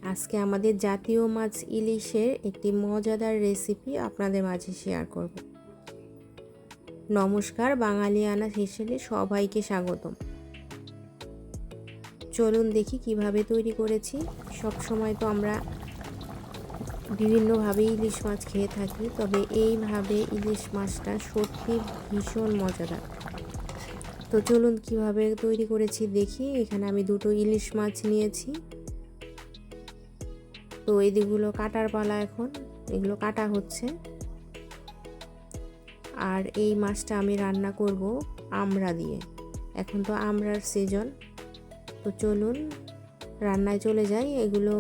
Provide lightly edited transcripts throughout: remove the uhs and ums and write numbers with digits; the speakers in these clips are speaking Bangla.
আজকে আমাদের জাতীয় মাছ ইলিশের একটি মজাদার রেসিপি আপনাদের মাঝে শেয়ার করব। নমস্কার, বাঙালিয়ানা হিসেবে সবাইকে স্বাগতম। চলুন দেখি কিভাবে তৈরি করেছি। সব সময় তো আমরা বিভিন্নভাবে ইলিশ মাছ খেয়ে থাকি, তবে এইভাবে ইলিশ মাছটা সত্যি ভীষণ মজাদার। তো চলুন কিভাবে তৈরি করেছি দেখি। এখানে আমি দুটো ইলিশ মাছ নিয়েছি। তো এদিকগুলো কাটার পালা, এখন এগুলো কাটা হচ্ছে। আর এই মাছটা আমি রান্না করব আমড়া দিয়ে। এখন তো আমড়ার সিজন, তো চলুন রান্নায় চলে যাই। এগুলো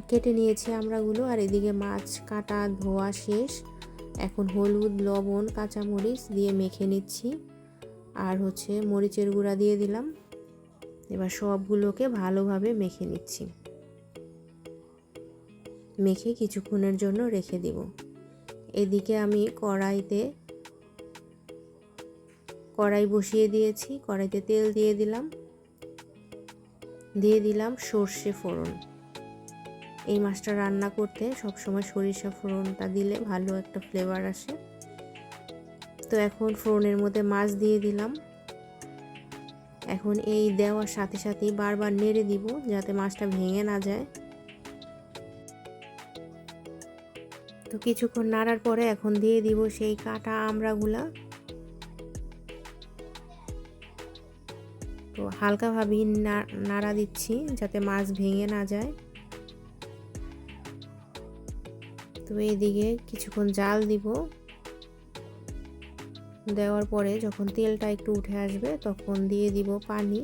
কেটে নিয়েছি আমড়াগুলো, আর এদিকে মাছ কাটা ধোয়া শেষ। এখন হলুদ, লবণ, কাঁচামরিচ দিয়ে মেখে নিচ্ছি, আর মরিচের গুঁড়া দিয়ে দিলাম। এবার সবগুলোকে ভালোভাবে মেখে নিচ্ছি, মেখে কিছুক্ষণের জন্য রেখে দিব। এদিকে আমি কড়াই বসিয়ে দিয়েছি। কড়াইতে তেল দিয়ে দিলাম সর্ষে ফোড়ন। এই মাছটা রান্না করতে সবসময় সরিষা ফোড়নটা দিলে ভালো একটা ফ্লেভার আসে। তো এখন ফোড়নের মধ্যে মাছ দিয়ে দিলাম। এখন এই দেওয়ার সাথে সাথেই বারবার নেড়ে দিব যাতে মাছটা ভেঙে না যায়। তো কিছুক্ষণ নাড়ার পরে এখন দিয়ে দিব সেই কাটা আমড়াগুলা। তো হালকাভাবে নাড়া দিচ্ছি যাতে মাছ ভেঙে না যায়। তো এইদিকে কিছুক্ষণ জাল দিব। দেওয়ার পরে যখন তেলটা একটু উঠে আসবে তখন দিয়ে দিব পানি।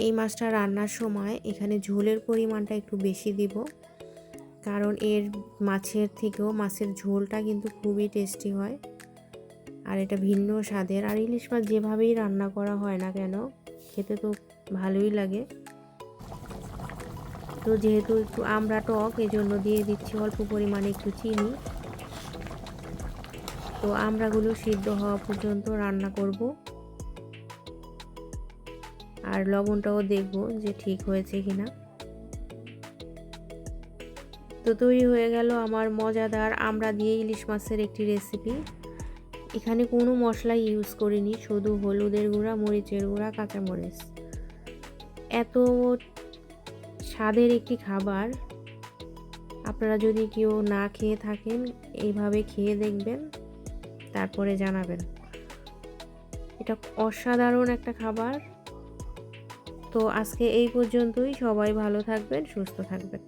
এই মাছটা রান্নার সময় এখানে ঝোলের পরিমাণটা একটু বেশি দিব, কারণ এর মাছের থেকেও মাছের ঝোলটা কিন্তু খুবই টেস্টি হয়, আর এটা ভিন্ন স্বাদের। আর ইলিশ মাছ যেভাবেই রান্না করা হয় না কেন, খেতে তো ভালোই লাগে। তো যেহেতু একটু আমড়া টক, এজন্য দিয়ে দিচ্ছি অল্প পরিমাণে একটু চিনি। তো আমড়াগুলো সিদ্ধ হওয়া পর্যন্ত রান্না করব, আর লবণটাও দেখব যে ঠিক হয়েছে কিনা। তো তৈরি হয়ে গেল আমার মজাদার আমড়া দিয়ে ইলিশ মাছের একটি রেসিপি। এখানে কোনো মশলা ইউজ করিনি, শুধু হলুদের গুঁড়া, মরিচের গুঁড়া, কাঁচামরিচ। এত স্বাদের একটি খাবার, আপনারা যদি কেউ না খেয়ে থাকেন এইভাবে খেয়ে দেখবেন, তারপরে জানাবেন। এটা অসাধারণ একটা খাবার। তো আজকে এই পর্যন্তই। সবাই ভালো থাকবেন, সুস্থ থাকবেন।